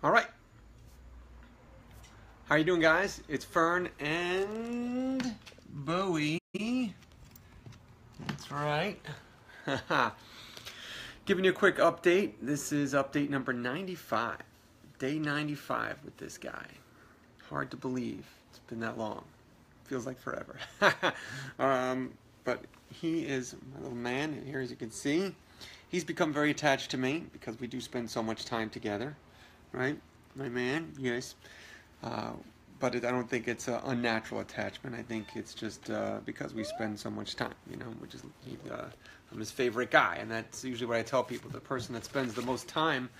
All right. How are you doing, guys? It's Fern and Bowie. That's right. Giving you a quick update. This is update number 95. Day 95 with this guy. Hard to believe. It's been that long. Feels like forever. But he is my little man, and here, as you can see, he's become very attached to me because we do spend so much time together. Right? My man, yes. But I don't think it's an unnatural attachment. I think it's just because we spend so much time, I'm his favorite guy, and that's usually what I tell people. The person that spends the most time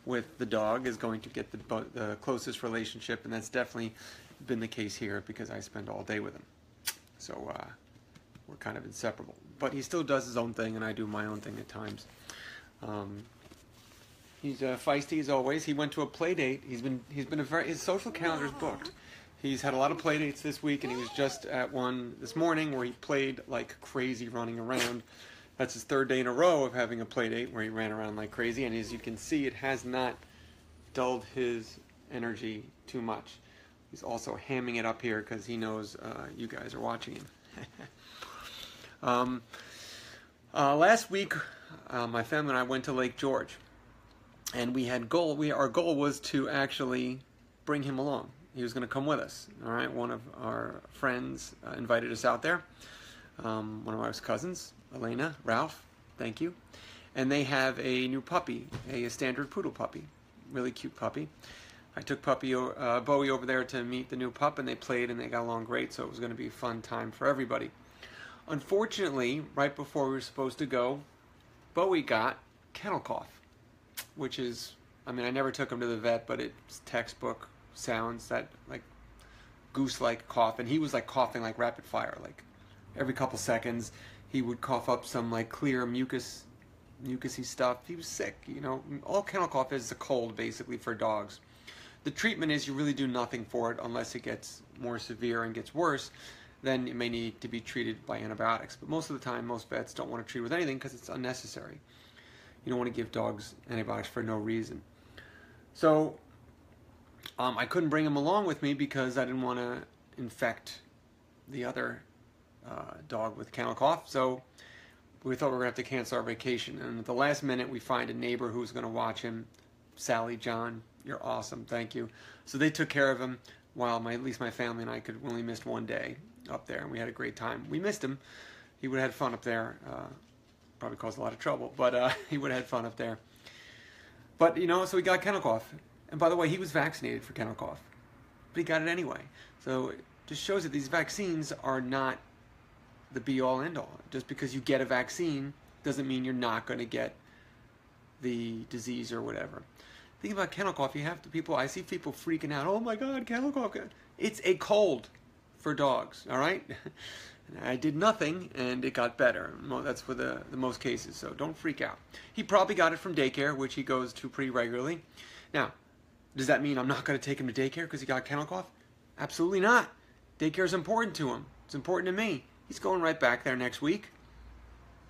with the dog is going to get the closest relationship, and that's definitely been the case here because I spend all day with him. So we're kind of inseparable. But he still does his own thing, and I do my own thing at times. He's feisty as always. He went to a play date. His social calendar's booked. He's had a lot of play dates this week, and he was just at one this morning where he played like crazy running around. That's his third day in a row of having a play date where he ran around like crazy, and as you can see, it has not dulled his energy too much. He's also hamming it up here because he knows you guys are watching him. Last week, my family and I went to Lake George. And our goal was to actually bring him along. He was going to come with us. All right, one of our friends invited us out there. One of our cousins, Elena, Ralph, thank you. And they have a new puppy, a standard poodle puppy, really cute puppy. I took Bowie over there to meet the new pup, and they played and they got along great. So it was going to be a fun time for everybody. Unfortunately, right before we were supposed to go, Bowie got kennel cough. Which is, I never took him to the vet, but it's textbook sounds, that like goose-like cough, and he was like coughing like rapid fire, like every couple seconds he would cough up some like clear mucusy stuff. He was sick, all kennel cough is a cold basically for dogs. The treatment is you really do nothing for it unless it gets more severe and gets worse. Then it may need to be treated by antibiotics, but most of the time most vets don't want to treat with anything because it's unnecessary. You don't want to give dogs antibiotics for no reason. So I couldn't bring him along with me because I didn't want to infect the other dog with kennel cough. So we thought we were going to have to cancel our vacation. And at the last minute, we find a neighbor who's going to watch him. Sally, John, you're awesome. Thank you. So they took care of him while at least my family and I only missed one day up there. And we had a great time. We missed him. He would have had fun up there. Probably caused a lot of trouble, but he would have had fun up there. But, so he got kennel cough. And by the way, he was vaccinated for kennel cough. But he got it anyway. So it just shows that these vaccines are not the be-all, end-all. Just because you get a vaccine doesn't mean you're not going to get the disease or whatever. Think about kennel cough. I see people freaking out. Oh my God, kennel cough. It's a cold for dogs, all right? I did nothing, and it got better. That's for the most cases, so don't freak out. He probably got it from daycare, which he goes to pretty regularly. Now, does that mean I'm not going to take him to daycare because he got kennel cough? Absolutely not. Daycare is important to him. It's important to me. He's going right back there next week.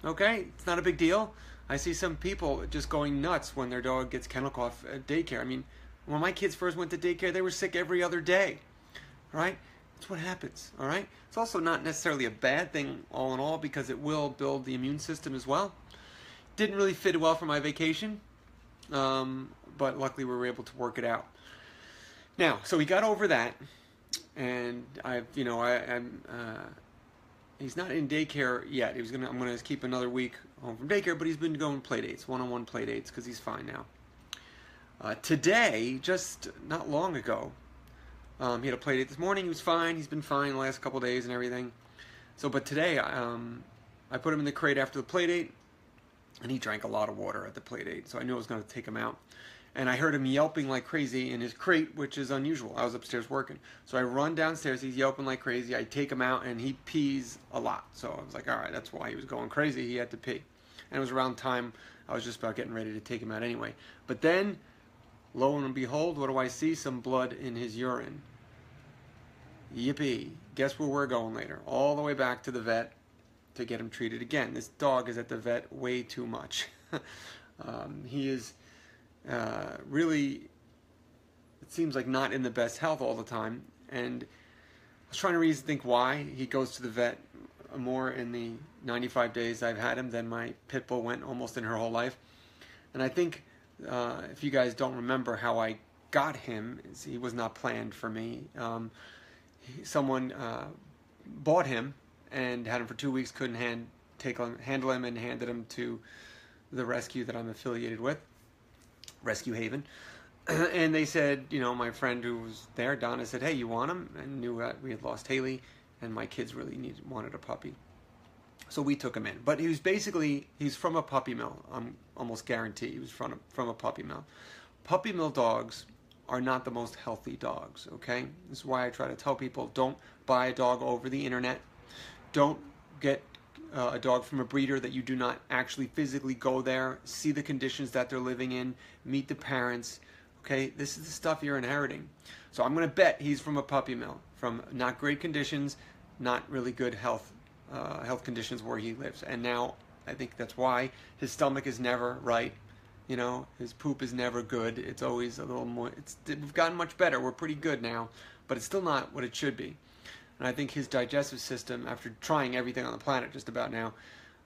Okay? It's not a big deal. I see some people just going nuts when their dog gets kennel cough at daycare. When my kids first went to daycare, they were sick every other day. Right? That's what happens, all right? It's also not necessarily a bad thing all in all because it will build the immune system as well. Didn't really fit well for my vacation, but luckily we were able to work it out. Now, so he got over that, and he's not in daycare yet. I'm gonna keep another week home from daycare, but he's been going play dates, one-on-one play dates, because he's fine now. Today, just not long ago, he had a play date this morning. He was fine. He's been fine the last couple days and everything. But today, I put him in the crate after the play date, and he drank a lot of water at the play date. So I knew I was going to take him out. And I heard him yelping like crazy in his crate, which is unusual. I was upstairs working. So I run downstairs. He's yelping like crazy. I take him out, and he pees a lot. So I was like, all right, that's why he was going crazy. He had to pee. And it was around time. I was just about getting ready to take him out anyway. But then, lo and behold, what do I see? Some blood in his urine. Yippee. Guess where we're going later? All the way back to the vet to get him treated again. This dog is at the vet way too much. He is really seems like not in the best health all the time. And I was trying to think why. He goes to the vet more in the 95 days I've had him than my pit bull went almost in her whole life. And I think if you guys don't remember how I got him, he was not planned for me. Someone bought him and had him for 2 weeks, couldn't handle him, and handed him to the rescue that I'm affiliated with, Rescue Haven. And they said, you know, my friend who was there, Donna, said, hey, you want him? And knew that we had lost Haley, and my kids really wanted a puppy. So we took him in. But he's from a puppy mill. I'm almost guaranteed he was from a puppy mill. Puppy mill dogs are not the most healthy dogs, okay? This is why I try to tell people, don't buy a dog over the internet. Don't get a dog from a breeder that you do not actually physically go there, see the conditions that they're living in, meet the parents, okay? This is the stuff you're inheriting. So I'm going to bet he's from a puppy mill, from not great conditions, not really good health conditions where he lives. And now I think that's why his stomach is never right. You know, his poop is never good. It's always a little more, we've gotten much better. We're pretty good now, but it's still not what it should be. And I think his digestive system, after trying everything on the planet just about now,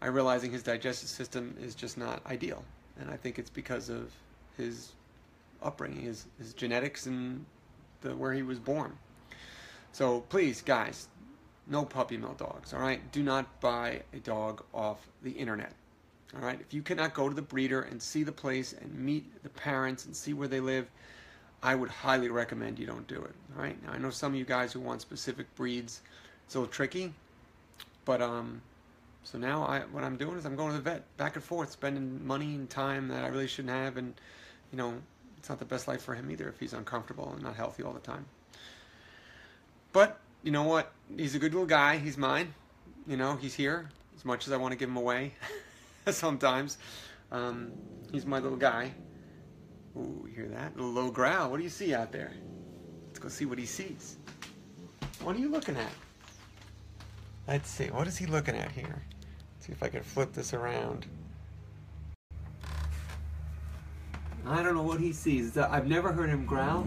I'm realizing his digestive system is just not ideal. And I think it's because of his upbringing, his genetics, and where he was born. So please, guys, no puppy mill dogs, all right? Do not buy a dog off the internet, all right? If you cannot go to the breeder and see the place and meet the parents and see where they live, I would highly recommend you don't do it, all right? Now, I know some of you guys who want specific breeds, it's a little tricky, but so now what I'm doing is I'm going to the vet, back and forth, spending money and time that I really shouldn't have, and, you know, it's not the best life for him either if he's uncomfortable and not healthy all the time. But, you know what? He's a good little guy. He's mine. You know, he's here as much as I want to give him away sometimes. He's my little guy. Ooh, you hear that? A little low growl. What do you see out there? Let's go see what he sees. What are you looking at? Let's see. What is he looking at here? Let's see if I can flip this around. I don't know what he sees. I've never heard him growl.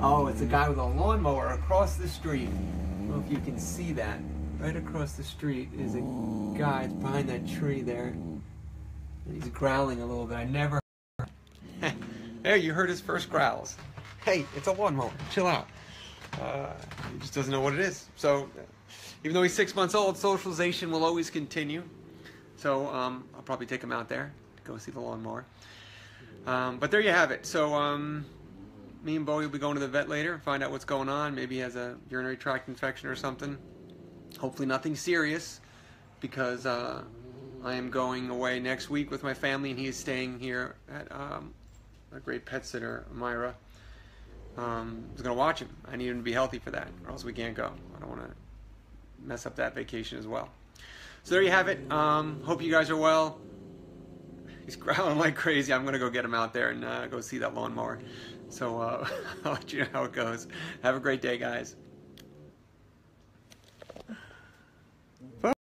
Oh, it's a guy with a lawnmower across the street. I don't know if you can see that. Right across the street is a guy. It's behind that tree there. And he's growling a little bit. I never heard. There, you heard his first growls. Hey, it's a lawnmower. Chill out. He just doesn't know what it is. So, even though he's 6 months old, socialization will always continue. So, I'll probably take him out there to go see the lawnmower. But there you have it. So, me and Bowie will be going to the vet later, find out what's going on. Maybe he has a urinary tract infection or something. Hopefully nothing serious, because I am going away next week with my family, and he is staying here at a great pet sitter, Myra. I was going to watch him. I need him to be healthy for that, or else we can't go. I don't want to mess up that vacation as well. So there you have it. Hope you guys are well. He's growling like crazy. I'm going to go get him out there and go see that lawnmower. So I'll let you know how it goes. Have a great day, guys.